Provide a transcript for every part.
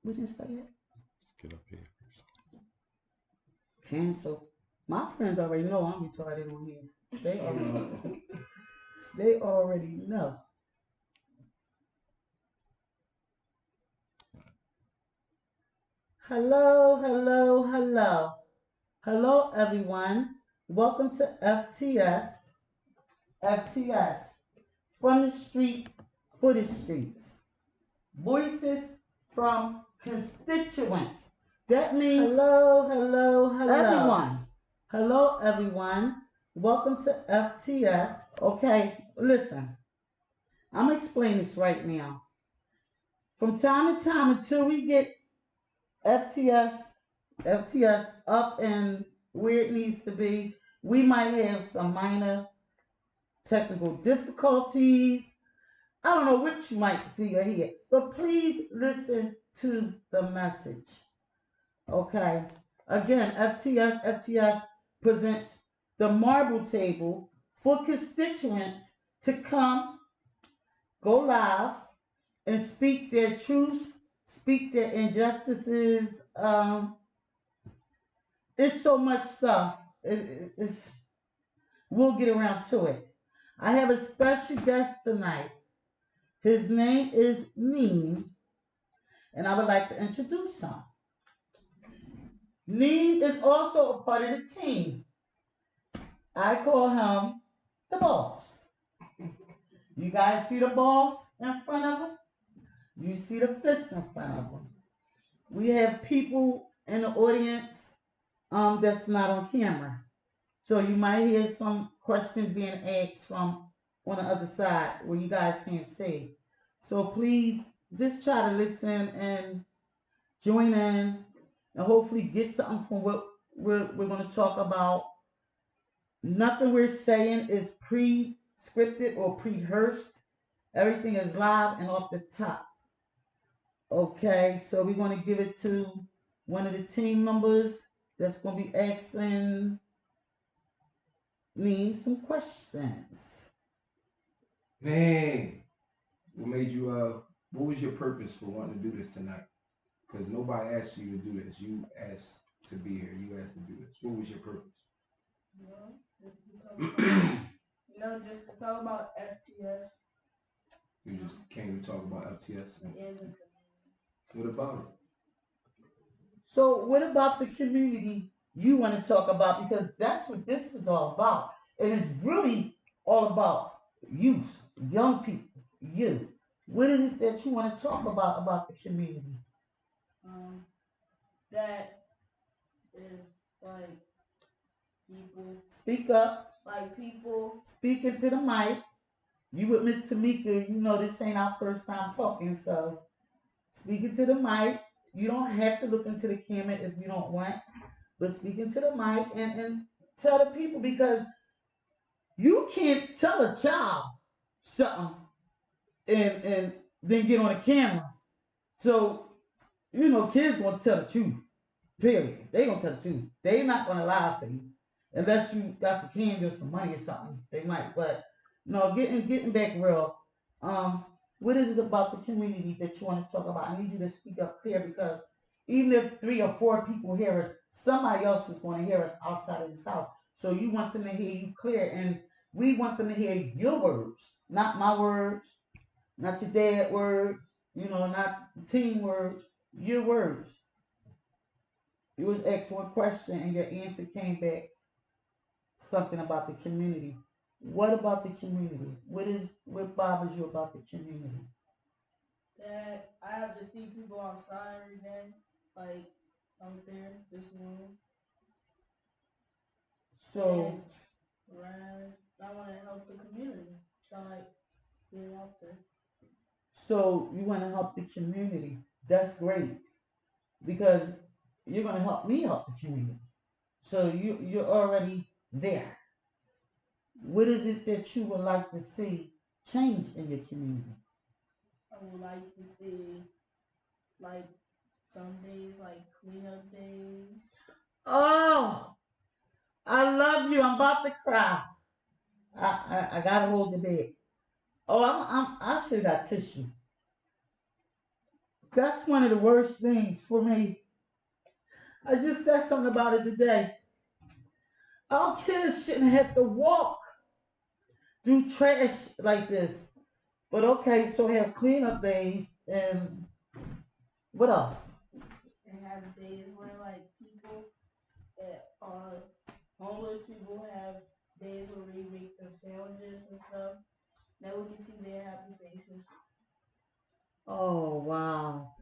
We didn't say it. Let's get up here. Cancel. My friends already know I'm retarded on here. They already they already know. Hello, hello, hello. Hello everyone. Welcome to FTS. FTS. From the streets for the streets. Voices from constituents. That means hello, hello, hello. Everyone. Hello everyone. Welcome to FTS. Okay, listen. I'm gonna explain this right now. From time to time until we get FTS FTS up and where it needs to be, we might have some minor technical difficulties. I don't know what you might see or hear, but please listen to the message. Okay. Again, FTS presents the marble table for constituents to come, go live, and speak their truths, speak their injustices. It's so much stuff. We'll get around to it. I have a special guest tonight. His name is Neem, and I would like to introduce him. Neem is also a part of the team. I call him the boss. You guys see the boss in front of him? You see the fist in front of him. We have people in the audience that's not on camera. So you might hear some questions being asked from on the other side where you guys can't see. So please just try to listen and join in and hopefully get something from what we're going to talk about. Nothing we're saying is pre-scripted or pre-rehearsed. Everything is live and off the top. Okay, so we're going to give it to one of the team members that's going to be asking me some questions. Man, what made you what was your purpose for wanting to do this tonight? Because nobody asked you to do this. You asked to be here. You asked to do this. What was your purpose? Well, just to talk about, just to talk about FTS You just came to talk about FTS. and the What about it? So, what about the community you want to talk about? Because that's what this is all about. And it's really all about youth, young people, you. What is it that you want to talk about the community? um that is like people Speak up, like people speak into the mic. You with Miss Tamika, you know this ain't our first time talking, so speak into the mic. You don't have to look into the camera if you don't want, but speak into the mic and tell the people because you can't tell a child something and then get on the camera. So, kids gonna tell the truth. Period. They gonna tell the truth. They not gonna lie for you. Unless you got some candy or some money or something. They might. But no, getting back real. What is it about the community that you want to talk about? I need you to speak up clear because even if 3 or 4 people hear us, somebody else is going to hear us outside of this house. So you want them to hear you clear, and we want them to hear your words, not my words, not your dad words, not team words, your words. You was asked one question, and your answer came back something about the community. What about the community? What bothers you about the community? that I have to see people outside every day, like out there, this room, So and whereas I want to help the community, so like being out there. so you want to help the community. That's great because you're going to help me help the community. So you're already there. What is it that you would like to see change in your community? I would like to see like some days like cleanup days. Oh, I love you. I'm about to cry. I gotta hold the bed. Oh, I should have got tissue. That's one of the worst things for me. I just said something about it today. Our kids shouldn't have to walk through trash like this. But okay, so have cleanup days and what else? And have days where like people that are homeless people have days where we make them sandwiches and stuff. Now we can see their happy faces. Oh wow.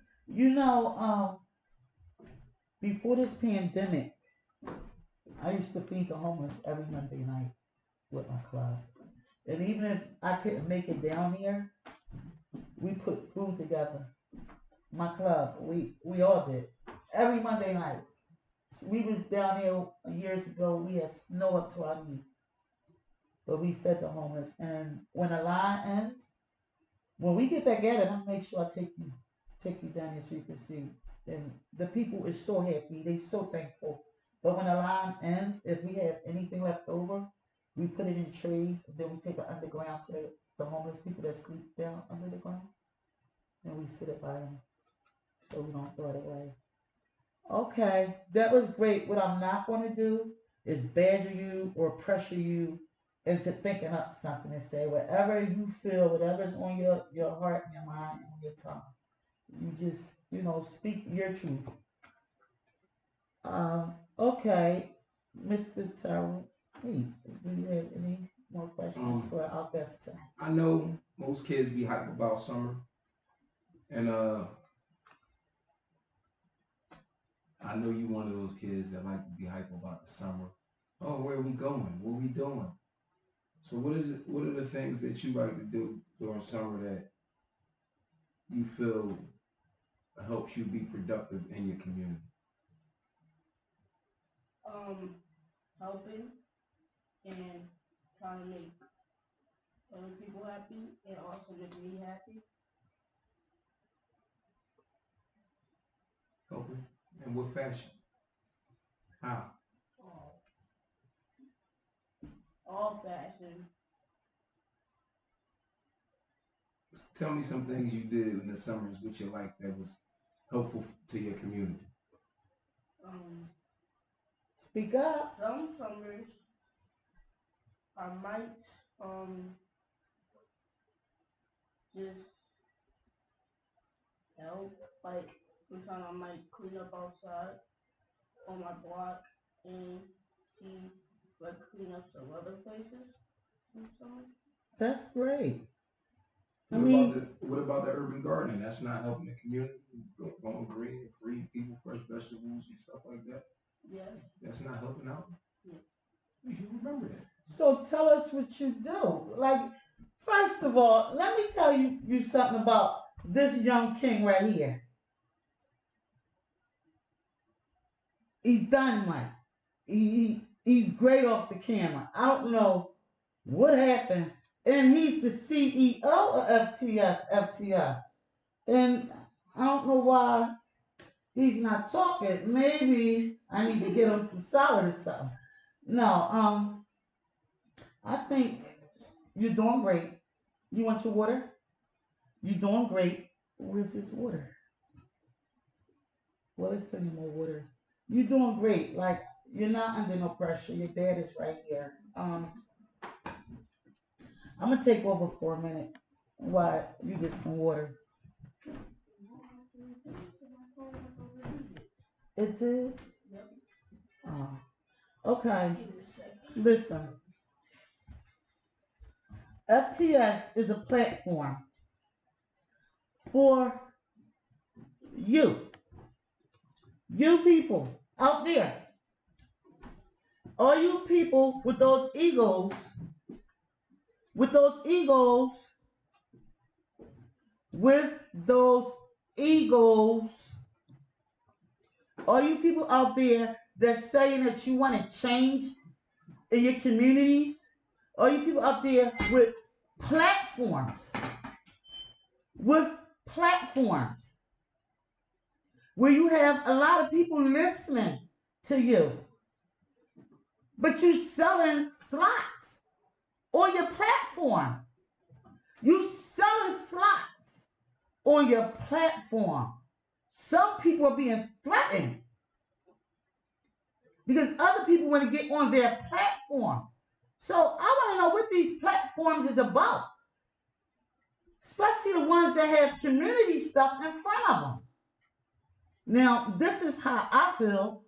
Before this pandemic, I used to feed the homeless every Monday night with my club. And even if I couldn't make it down here, we put food together. My club, we all did. Every Monday night. We was down here years ago, we had snow up to our knees. But we fed the homeless. And when the line ends, when we get back at it, I'm gonna make sure I take you down here so you can see. And the people is so happy, they so thankful. But when the line ends, if we have anything left over, we put it in trays, and then we take it underground to the homeless people that sleep down under the ground, and we sit it by them so we don't throw it away. Okay, that was great. What I'm not going to do is badger you or pressure you into thinking up something and say whatever you feel, whatever's on your heart and your mind and your tongue. You just, speak your truth. Okay, Mr. Terrell, hey, do you have any more questions Um, for our guest tonight? I know most kids be hype about summer, and I know you one of those kids that like to be hype about the summer. Oh, where are we going? What are we doing? So what is it? What are the things that you like to do during summer that you feel helps you be productive in your community? Um, Helping and trying to make other people happy and also make me happy. Helping and what fashion? How? All, all fashion. Tell me some things you did in the summers with your life that was helpful to your community. Um, Speak up. some summers I might just help. Like sometimes I might clean up outside on my block and see like clean up some other places in summers. That's great. I What about mean, the urban gardening? That's not helping the community. Going green and free people fresh vegetables and stuff like that. Yes. That's not helping out. Yeah. You should remember that. so tell us what you do. Like, first of all, let me tell you something about this young king right here. He's dynamite. He's great off the camera. I don't know what happened. And he's the CEO of FTS, FTS. And I don't know why he's not talking. Maybe I need to get him some salad or something. No, I think you're doing great. You want your water? You're doing great. Where's his water? Well, there's plenty more water. You're doing great. Like, you're not under no pressure. Your dad is right here. I'm gonna take over for a minute while you get some water. It did. Yep. Oh, Just okay. give me a second. Listen, FTS is a platform for you, you people out there, all you people with those egos, with those egos, all you people out there that's saying that you want to change in your communities, all you people out there platforms, with platforms where you have a lot of people listening to you, but you selling slots on your platform. You selling slots on your platform. Some people are being threatened because other people want to get on their platform. So I want to know what these platforms is about, especially the ones that have community stuff in front of them. Now, this is how I feel,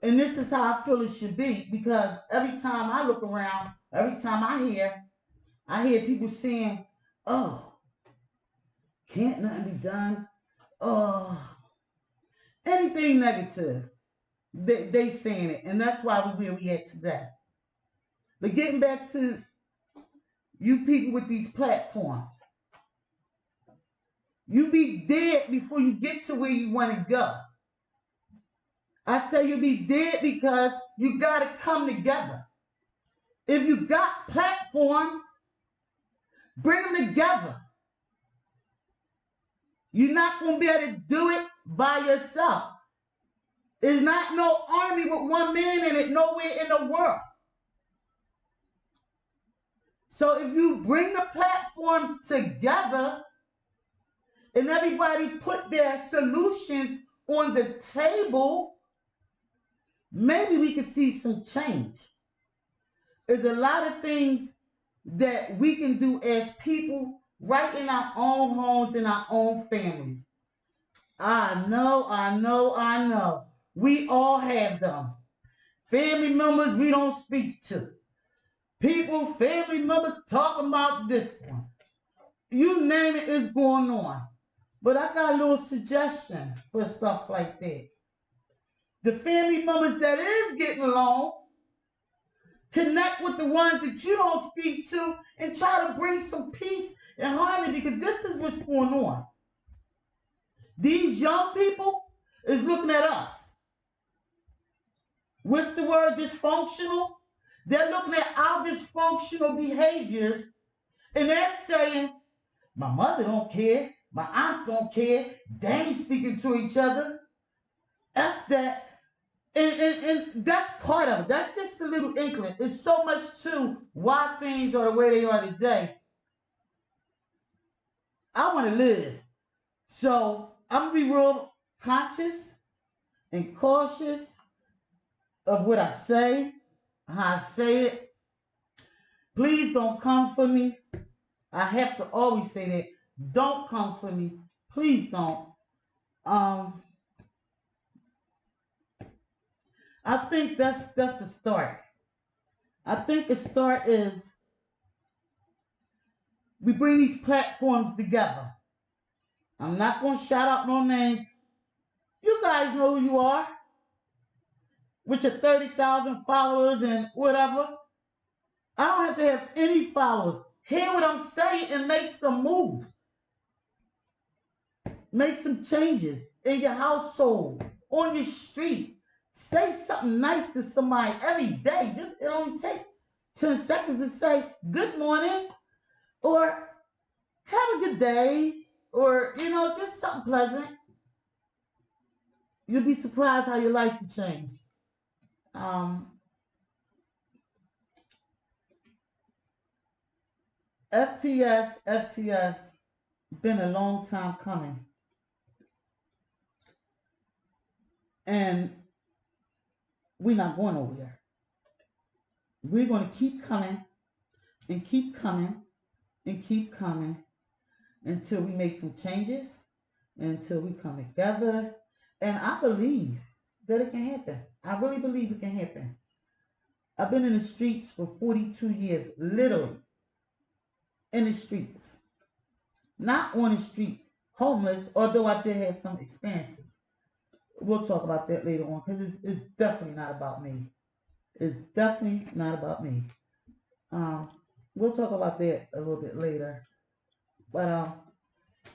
and this is how I feel it should be, because every time I look around, every time I hear people saying, "Oh, can't nothing be done." Oh, anything negative, they saying it, and that's why we're where we at today. But getting back to you people with these platforms, you be dead before you get to where you want to go. I say you be dead because you got to come together. If you got platforms, bring them together. You're not going to be able to do it by yourself. There's not no army with one man in it nowhere in the world. So if you bring the platforms together and everybody put their solutions on the table, maybe we could see some change. There's a lot of things that we can do as people right in our own homes, in our own families. I know. We all have them. Family members we don't speak to. People, family members talking about this one. You name it, it's going on. But I got a little suggestion for stuff like that. The family members that is getting along, connect with the ones that you don't speak to and try to bring some peace and harmony, because this is what's going on. These young people is looking at us. What's the word? Dysfunctional? They're looking at our dysfunctional behaviors and they're saying, my mother don't care, my aunt don't care, they ain't speaking to each other. F that. And that's part of it. That's just a little inkling. There's so much to why things are the way they are today. I want to live. So I'm going to be real conscious and cautious of what I say, how I say it. Please don't come for me. I have to always say that. Don't come for me. Please don't. Um, I think that's a start. I think the start is we bring these platforms together. I'm not going to shout out no names. You guys know who you are. With your 30,000 followers and whatever. I don't have to have any followers. Hear what I'm saying and make some moves. Make some changes in your household, on your street. Say something nice to somebody every day. Just it only take 10 seconds to say good morning or have a good day or, just something pleasant. You'll be surprised how your life will change. Um, FTS, been a long time coming. And we're not going nowhere. We're going to keep coming and keep coming and keep coming until we make some changes, until we come together. And I believe that it can happen. I really believe it can happen. I've been in the streets for 42 years, literally in the streets. Not on the streets, homeless, although I did have some experiences. We'll talk about that later on because it's definitely not about me. It's definitely not about me. We'll talk about that a little bit later. But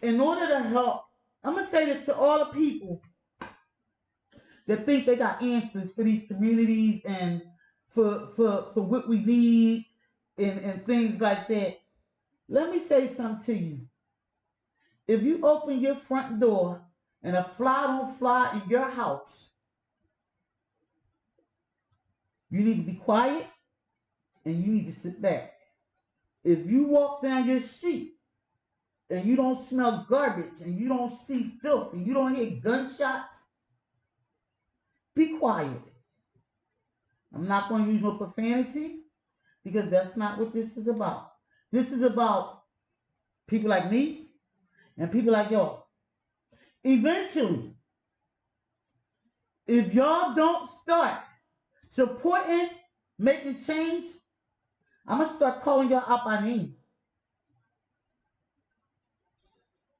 in order to help, I'm gonna say this to all the people that think they got answers for these communities and for what we need and things like that. Let me say something to you. If you open your front door and a fly don't fly in your house, you need to be quiet and you need to sit back. If you walk down your street and you don't smell garbage and you don't see filth and you don't hear gunshots, be quiet. I'm not going to use no profanity because that's not what this is about. This is about people like me and people like y'all. Eventually, if y'all don't start supporting, making change, I'm going to start calling y'all out by name.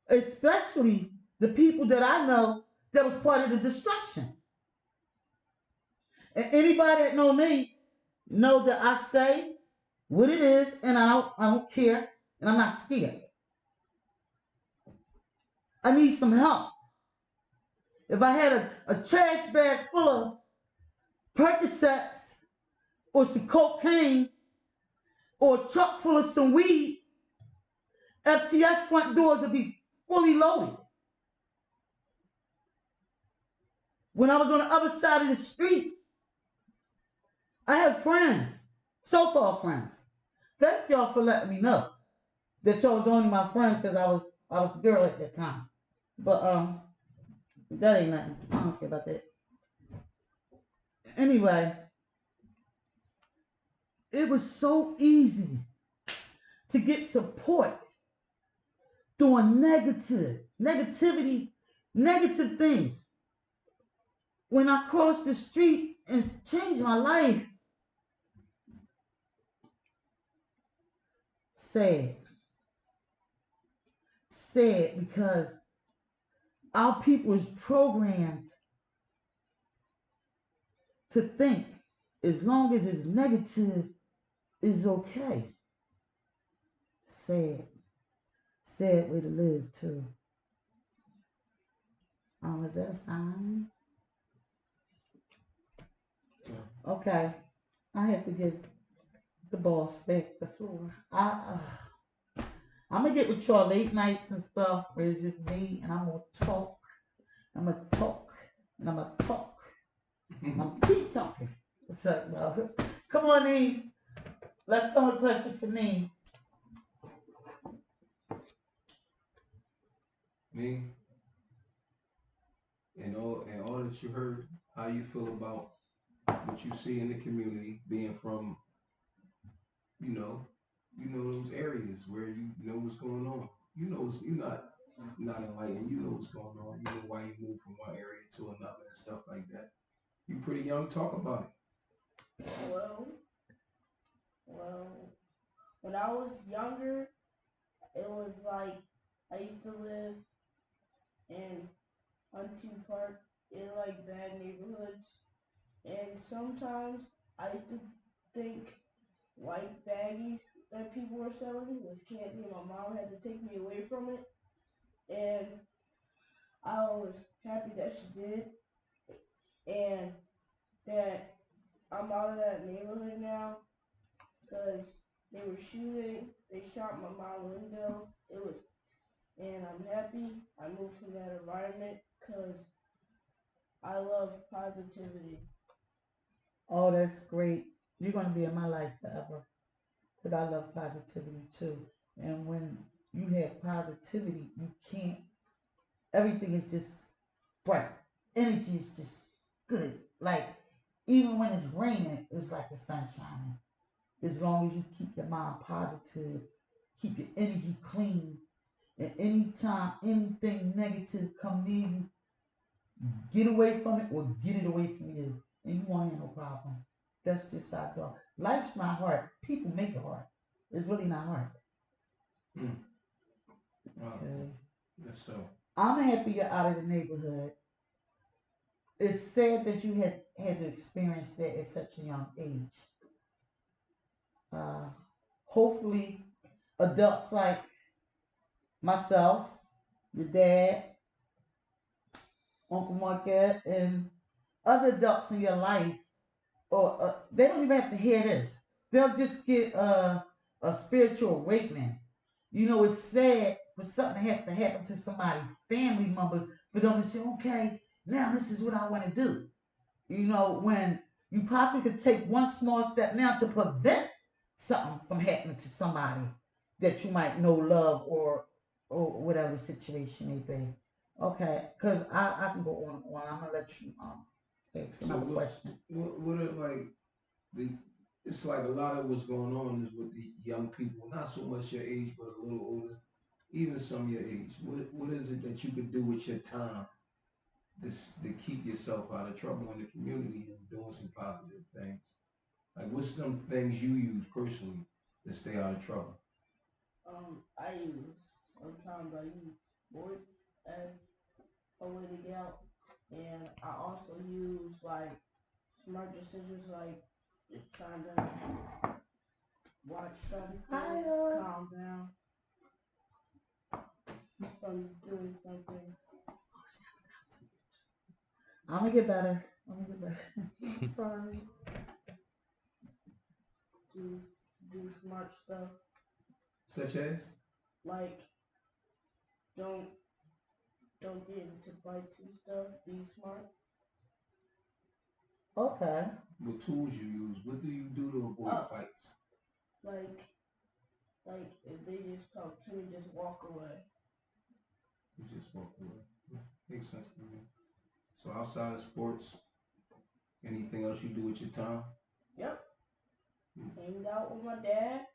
Especially the people that I know that was part of the destruction. And anybody that know me know that I say what it is, and I don't care, and I'm not scared. I need some help. If I had a trash bag full of Percocets or some cocaine or a truck full of some weed, FTS front doors would be fully loaded. When I was on the other side of the street, I had friends, so-called friends. Thank y'all for letting me know that y'all was only my friends because I was the girl at that time. But that ain't nothing. I don't care about that. Anyway, it was so easy to get support doing negativity, negative things. When I crossed the street and changed my life, sad, sad because our people is programmed to think as long as it's negative is okay. Sad, sad way to live too. Oh, is that a sign? Okay, I have to give the boss back the floor. I'm gonna get with y'all late nights and stuff where it's just me and I'm gonna talk. I'm gonna talk and I'm gonna talk. And I'm gonna keep talking. So, no. Come on, Nee. Let's come with a question for Nee. Me, and all that you heard, how you feel about what you see in the community, being from, you know, those areas where you know what's going on. You're not enlightened. You know what's going on. You know why you moved from one area to another and stuff like that. You pretty young. Talk about Well, well, when I was younger, it was like I used to live in Huntington Park in like bad neighborhoods, and sometimes I used to think white baggies that people were selling was candy. My mom had to take me away from it, and I was happy that she did, and that I'm out of that neighborhood now because they were shooting. They shot my mom's window. And I'm happy I moved from that environment because I love positivity. Oh, that's great. You're gonna be in my life forever because I love positivity too. And when you have positivity, you can't. Everything is just bright. Energy is just good. Like even when it's raining, it's like the sun shining. As long as you keep your mind positive, keep your energy clean, and anytime anything negative come near you, get away from it or get it away from you, and you won't have no problem. That's just how I go. Life's not hard. People make it hard. It's really not hard. it. Wow. Okay. Yes, so. I'm happy you're out of the neighborhood. It's sad that you had to experience that at such a young age. Uh, Hopefully, adults like myself, your dad, Uncle Marquette, and other adults in your life, or they don't even have to hear this. They'll just get a spiritual awakening. You know, it's sad for something to have to happen to somebody's family members for them to say, okay, now this is what I want to do. You know, when you possibly could take one small step now to prevent something from happening to somebody that you might know, love, or or whatever situation may be. Okay, because I can go on and on. I'm gonna let you ask So another question. what are like the it's like a lot of what's going on is with the young people, not so much your age, but a little older, even some your age. What is it that you could do with your time to keep yourself out of trouble in the community and doing some positive things? Like what's some things you use personally to stay out of trouble? I use sometimes I use sports as a way to get out, and I also use like smart decisions, like just trying to watch Hi, something, calm down from doing something, I'm gonna get better. I'm gonna get better. I'm sorry. do do smart stuff, Such as like don't don't get into fights and stuff. Be smart, Okay. what tools you use, what do you do to avoid uh, fights? like if they just talk to me, just walk away. You just walk away. Makes sense to me. So outside of sports, anything else you do with your time? Yep, Hmm. hanged out with my dad.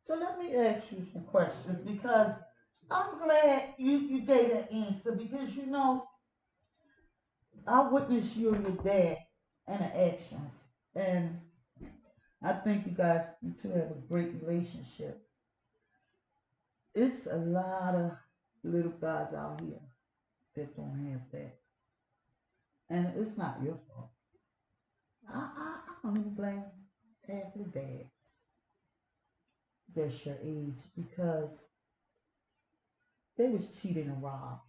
So let me ask you some questions because I'm glad you gave that answer because I witnessed you and your dad and the actions, and I think you two have a great relationship. It's a lot of little guys out here that don't have that, and it's not your fault. I don't even blame half the dads that's your age because they was cheated and robbed.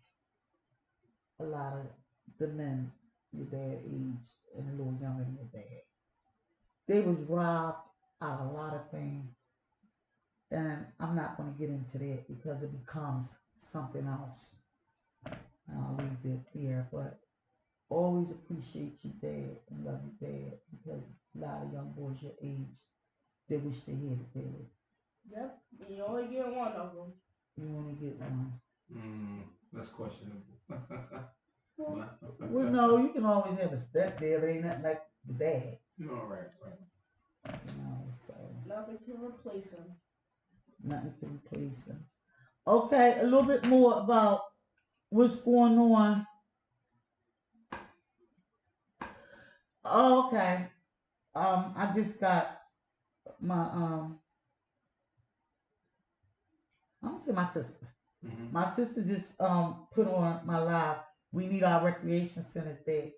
A lot of the men your dad age and a little younger than your dad. They was robbed out of a lot of things, and I'm not going to get into that because it becomes something else. And I'll leave it there, but always appreciate your dad and love your dad because a lot of young boys your age they wish they had a dad. Yep, you only get one of them. You only get one. That's questionable. Well, My- well, no, you can always have a stepdad, but ain't nothing like the dad. All right, right. So Nothing can replace them. nothing can replace him. Okay, a little bit more about what's going on. Oh, okay. I just got my I'm gonna say my sister. Mm-hmm. My sister just put on my live. We need our recreation centers back.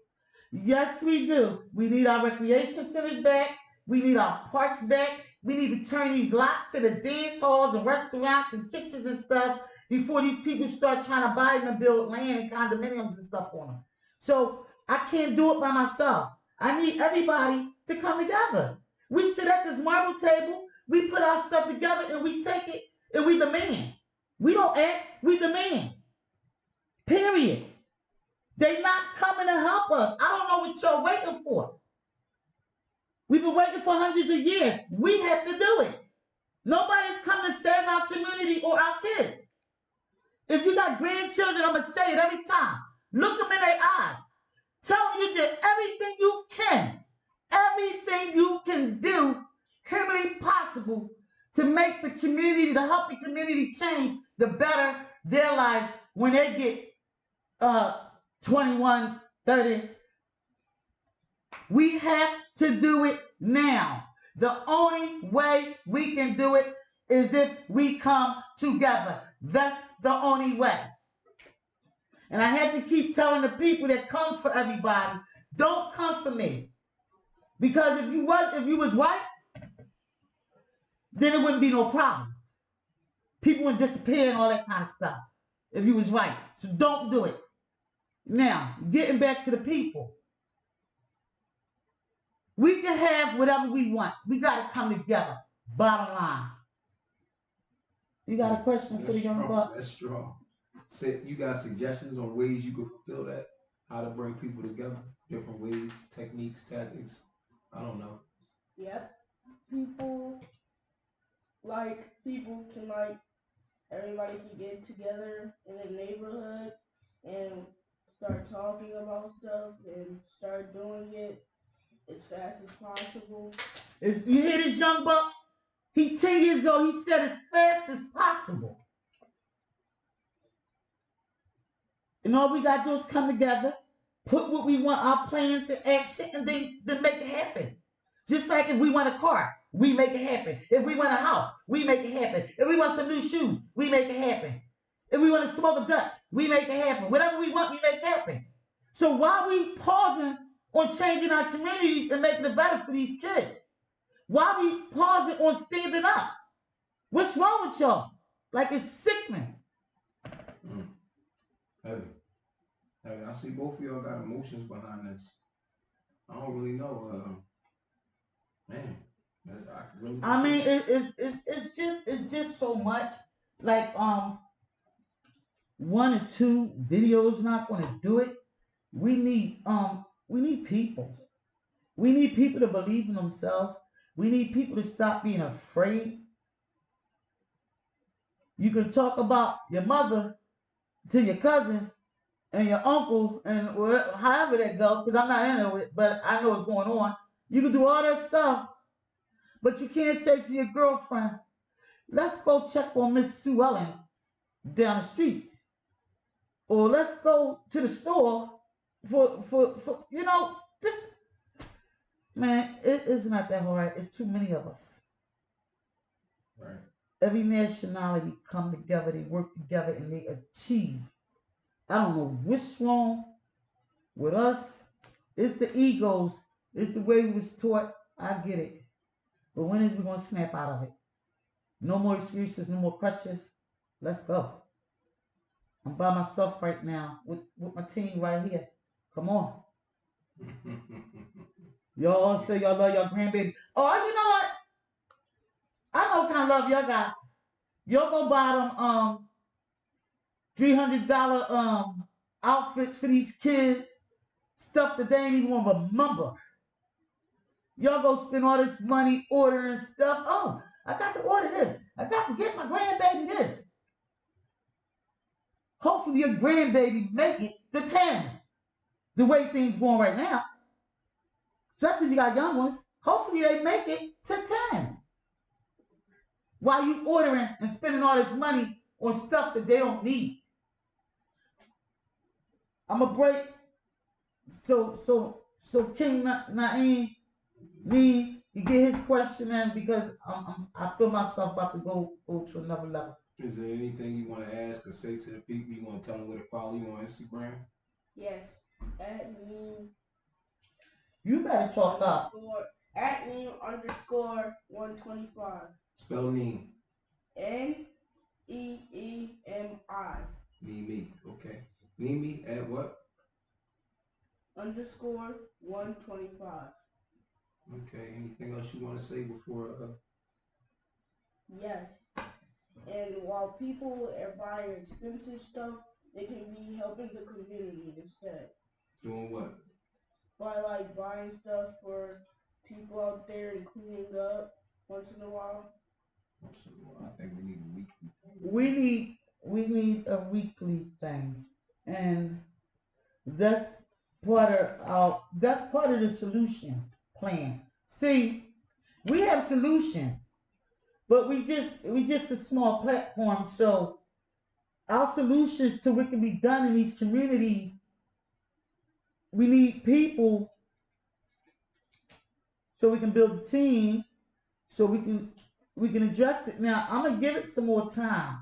Yes, we do. We need our recreation centers back. We need our parks back. We need to turn these lots into dance halls and restaurants and kitchens and stuff before these people start trying to buy and build land and condominiums and stuff on them. So I can't do it by myself. I need everybody to come together. We sit at this marble table, we put our stuff together and we take it and we demand. We don't act, we demand. Period. They not coming to help us. I don't know what you're waiting for. We've been waiting for hundreds of years. We have to do it. Nobody's coming to save our community or our kids. If you got grandchildren, I'm going to say it every time. Look them in their eyes. Tell them you did everything you can do, humanly possible, to make the community, to help the community change, the better their lives when they get uh, 21, 30. We have to do it now. The only way we can do it is if we come together. That's the only way. And I had to keep telling the people that come for everybody, don't come for me. Because if you was right, then it wouldn't be no problems. People would disappear and all that kind of stuff. If you was right. So don't do it. Now, getting back to the people. We can have whatever we want. We got to come together. Bottom line. You got a question for That's the young strong. buck? That's strong. Say you got suggestions on ways you could fulfill that? How to bring people together? Different ways, techniques, tactics. I don't know. Yep, people like people can like everybody can get together in the neighborhood and start talking about stuff and start doing it as fast as possible. You hear this young buck? He 10 years old. He said as fast as possible. And all we gotta do is come together, put what we want, our plans in action, and then make it happen. Just like if we want a car, we make it happen. If we want a house, we make it happen. If we want some new shoes, we make it happen. If we want to smoke a Dutch, we make it happen. Whatever we want, we make it happen. So why are we pausing on changing our communities and making it better for these kids? Why are we pausing on standing up? What's wrong with y'all? Like it's sickening. Mm. Heavy. Heavy. I see both of y'all got emotions behind this. I don't really know. Man, I really. I mean, it's just so much. Like one or two videos not going to do it. We need people. We need people to believe in themselves. We need people to stop being afraid. You can talk about your mother to your cousin and your uncle and however that go, because I'm not in it, but I know what's going on. You can do all that stuff, but you can't say to your girlfriend, "Let's go check on Miss Sue Ellen down the street," or "Let's go to the store for this." Man, it is not that hard. It's too many of us. Right. Every nationality come together, they work together, and they achieve. I don't know what's wrong with us. It's the egos. It's the way we was taught. I get it. But when is we gonna snap out of it? No more excuses, no more crutches. Let's go. I'm by myself right now with my team right here. Come on. Y'all say y'all love your grandbaby. Oh, you know what? I know what kind of love y'all got. Y'all go buy them $300 outfits for these kids. Stuff that they ain't even want to remember. Y'all go spend all this money ordering stuff. Oh, I got to order this. I got to get my grandbaby this. Hopefully your grandbaby make it to 10. The way things going right now. Especially if you got young ones. Hopefully they make it to 10. While you ordering and spending all this money on stuff that they don't need. I'm gonna break. So King Naeem, me, you get his question in because I feel myself about to go to another level. Is there anything you want to ask or say to the people? You want to tell them where to follow you on Instagram? Yes, at me You better talk up. At me underscore 125. Spell Neem. Neemi. Me. Okay. Me at what? Underscore 125. Okay. Anything else you want to say before? Yes. And while people are buying expensive stuff, they can be helping the community instead. Doing what? By like buying stuff for people out there and cleaning up once in a while. I think we need a weekly thing. We need a weekly thing, and that's part of the solution plan. See, we have solutions, but we just a small platform. So our solutions to what can be done in these communities, we need people so we can build a team, so we can address it. Now I'm gonna give it some more time.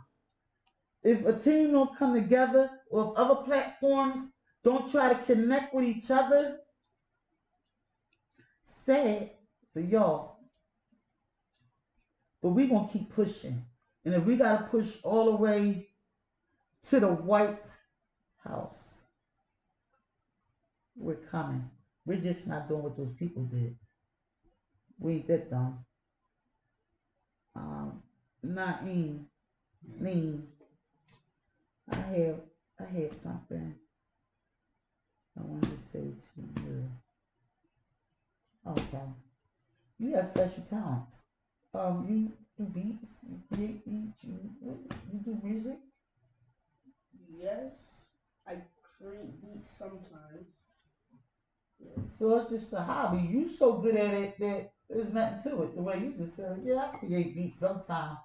If a team don't come together, or if other platforms don't try to connect with each other, sad for y'all. But we gonna keep pushing. And if we gotta push all the way to the White House, we're coming. We're just not doing what those people did. We ain't that dumb. Naeem, Neem, I have I had something I wanted to say to you. Okay. You have special talents. You do beats, you create beats, you do music. Yes, I create beats sometimes. Yes. So it's just a hobby. You so good at it that there's nothing to it. The way you just said, yeah, I create beats sometimes.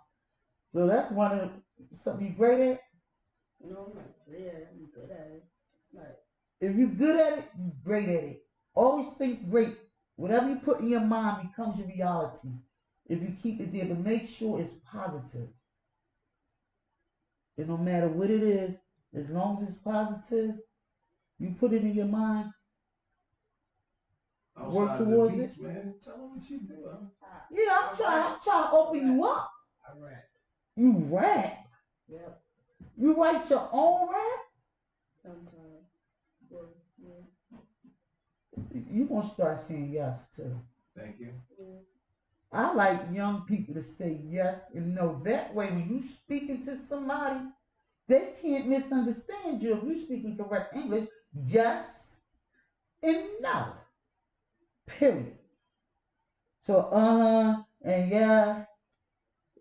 So that's one of something you great at. No, I'm not great at it. I'm good at it. Like, If you're good at it, you're great at it. Always think great. Whatever you put in your mind becomes your reality. If you keep it there, but make sure it's positive. And no matter what it is, as long as it's positive, you put it in your mind, work Outside of the towards it. beats, man, tell them what you do. Huh? Yeah, I I'm rap. trying to I open rap. you up. I rap. You rap. Yep. You write your own rap. Sometimes. Or, yeah. You gonna start saying yes too. Thank you. Yeah. I like young people to say yes and no. That way, when you speaking to somebody, they can't misunderstand you if you speaking correct English. Yes and no. Period. So and yeah,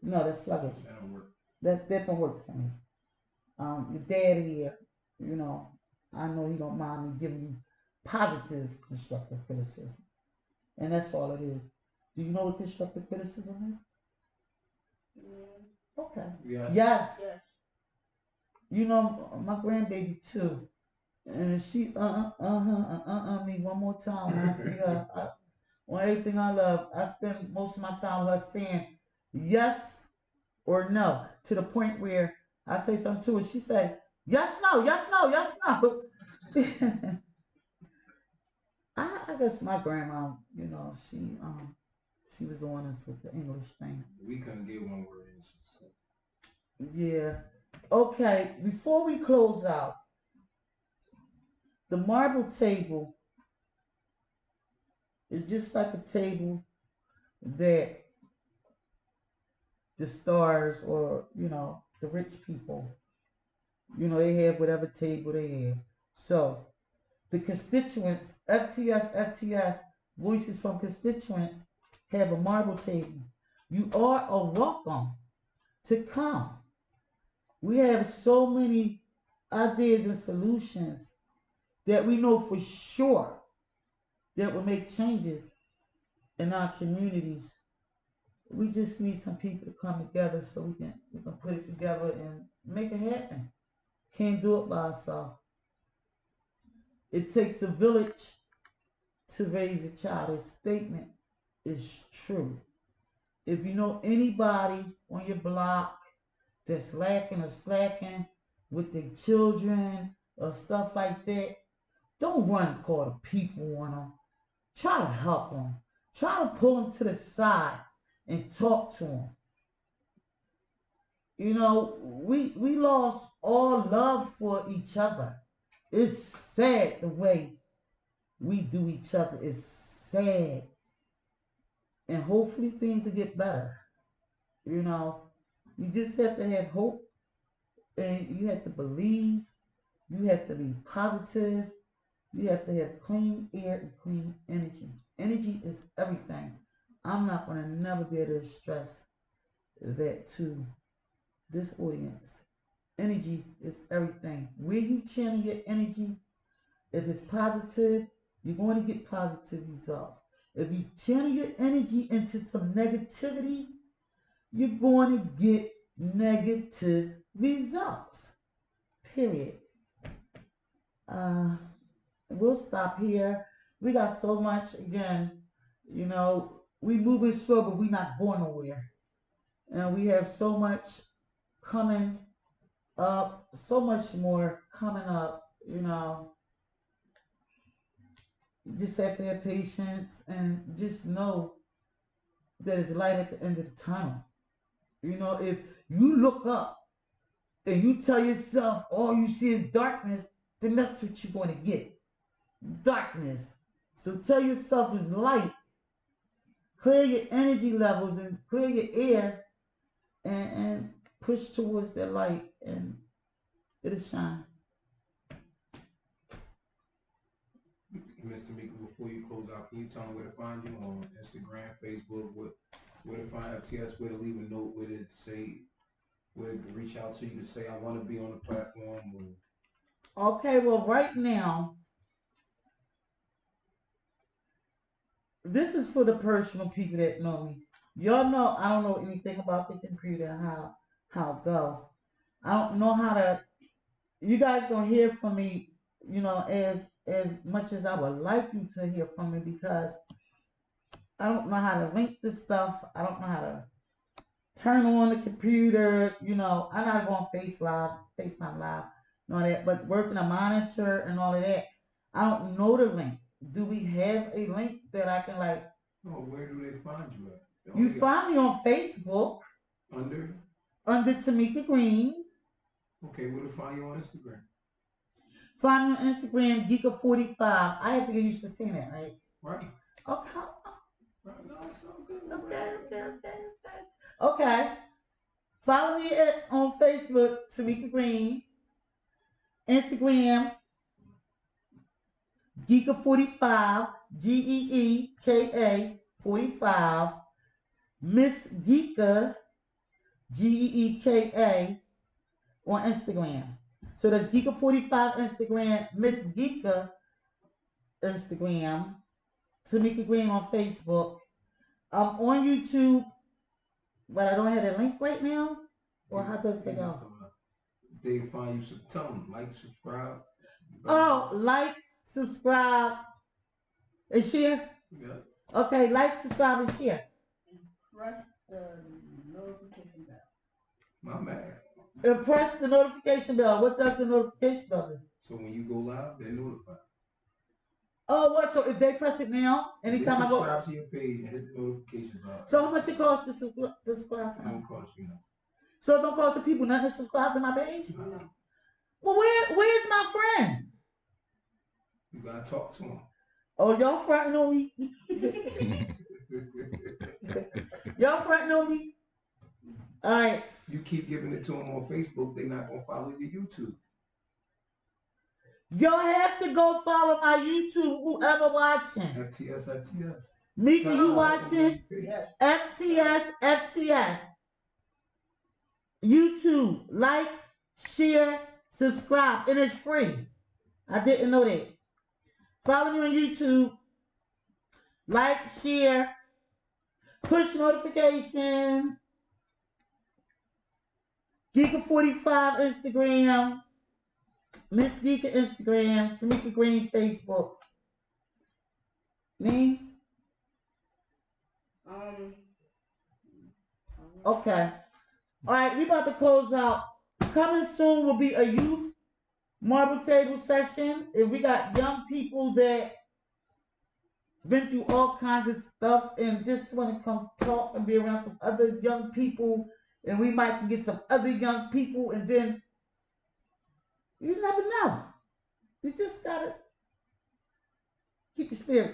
no, that's sluggish. That don't work. That don't work for me. Your dad here, you know, I know he don't mind me giving you positive constructive criticism, and that's all it is. Do you know what constructive criticism is? Yeah. Okay. Yes. Yes. Yes. You know my grandbaby too, and if she me one more time when I see her, on everything I love, I spend most of my time with her saying yes or no to the point where I say something to her, she say yes no yes no yes no. I guess my grandma, you know, she was on us with the English thing. We couldn't get one word in. So. Yeah. Okay. Before we close out, the marble table is just like a table that the stars or the rich people, they have whatever table they have. So the constituents, FTS, voices from constituents, have a marble table. You are welcome to come. We have so many ideas and solutions that we know for sure that will make changes in our communities. We just need some people to come together so we can put it together and make it happen. Can't do it by ourselves. It takes a village to raise a child. This statement is true. If you know anybody on your block that's lacking or slacking with their children or stuff like that, don't run and call the people on them. Try to help them. Try to pull them to the side and talk to them. We lost all love for each other. It's sad the way we do each other. It's sad. And hopefully things will get better. You know, you just have to have hope and you have to believe. You have to be positive. You have to have clean air and clean energy. Energy is everything. I'm not going to never be able to stress that to this audience. Energy is everything. Where you channel your energy, if it's positive, you're going to get positive results. If you channel your energy into some negativity, you're going to get negative results. Period. Uh, we'll stop here. We got so much again. We moving slow, but we not going nowhere. And we have so much coming up, so much more coming up. You just have to have patience and just know that it's light at the end of the tunnel. If you look up and you tell yourself all you see is darkness, then that's what you're going to get. Darkness. So tell yourself it's light. Clear your energy levels and clear your air and push towards that light and it'll shine. Mr. Mika, before you close out, can you tell me where to find you on Instagram, Facebook, what Where to find FTS, where to leave a note, where to say, where to reach out to you to say I want to be on the platform. Or Okay, well, right now, this is for the personal people that know me. Y'all know I don't know anything about the computer and how it go. I don't know how to. You guys gonna hear from me, as much as I would like you to hear from me because I don't know how to link this stuff. I don't know how to turn on the computer. I'm not going FaceTime Live, and all that. But working a monitor and all of that, I don't know the link. Do we have a link that I can like? no, where do they find you at? They You only got find me on Facebook under. under Tamika Green. Okay, where to find you on Instagram? Find me on Instagram, Geeka45. I have to get used to seeing it, right? Right. Okay. Right. No, it's all good. Okay. Follow me on Facebook, Tamika Green. Instagram, Geeka45, Geeka 45. Miss Geeka, Geeka on Instagram. So that's Geeka45 Instagram, Miss Geeka Instagram, Tamika Green on Facebook. I'm on YouTube, but I don't have the link right now. Or how does it go? They find you. Tell them like, subscribe. Oh, like, subscribe, and share. Yeah. Okay, like, subscribe, and share. And press the notification bell. My man. And press the notification bell. What does the notification bell do? So when you go live, they're notified. Oh, what? So if they press it now, anytime I go. Subscribe to your page and hit the notification bell. So how much it costs to subscribe to It me? don't cost you nothing. So it don't cost the people nothing to subscribe to my page? No. Well, where's my friends? You gotta talk to them. Oh, y'all fronting on me? Y'all fronting on me? All right. You keep giving it to them on Facebook, they're not gonna follow your YouTube. Y'all have to go follow my YouTube, whoever watching. FTS. Mika, you watching? Yes. FTS. YouTube. Like, share, subscribe. And it's free. I didn't know that. Follow me on YouTube. Like, share, push notifications. Geeka45 Instagram. Miss Geeka Instagram. Tamika Green Facebook. Me? Okay. All right, we about to close out. Coming soon will be a youth marble table session. If we got young people that been through all kinds of stuff and just want to come talk and be around some other young people, and we might get some other young people, and then you never know. You just gotta keep your spirits